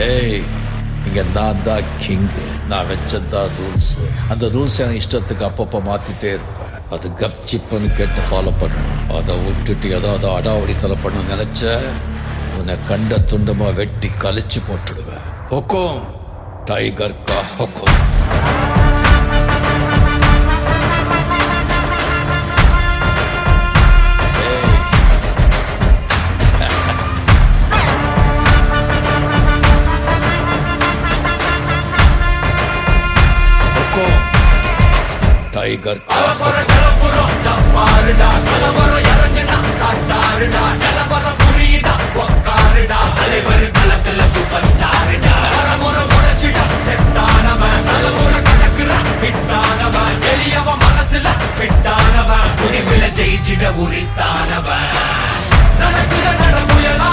ஏய், இங்க நான் தான் கிங்கு. நான் வச்சதான் ரூல்ஸ். அந்த ரூல்ஸ் என் இஷ்டத்துக்கு அப்பப்போ மாத்திட்டே இருப்பேன். அது கப்சிப்புன்னு கேட்டு ஃபாலோ பண்ணணும். அதை விட்டுட்டு ஏதாவது அடாவடித்தலை பண்ண நினைச்ச உன்னை கண்ட துண்டமா வெட்டி கழிச்சு போட்டுடுவேன். ஹொக்கும், டைகர் கா ஹொக்கும். டைகர் ஜெயிச்சிட உரித்தானவன் நடக்கிற நடமுயலா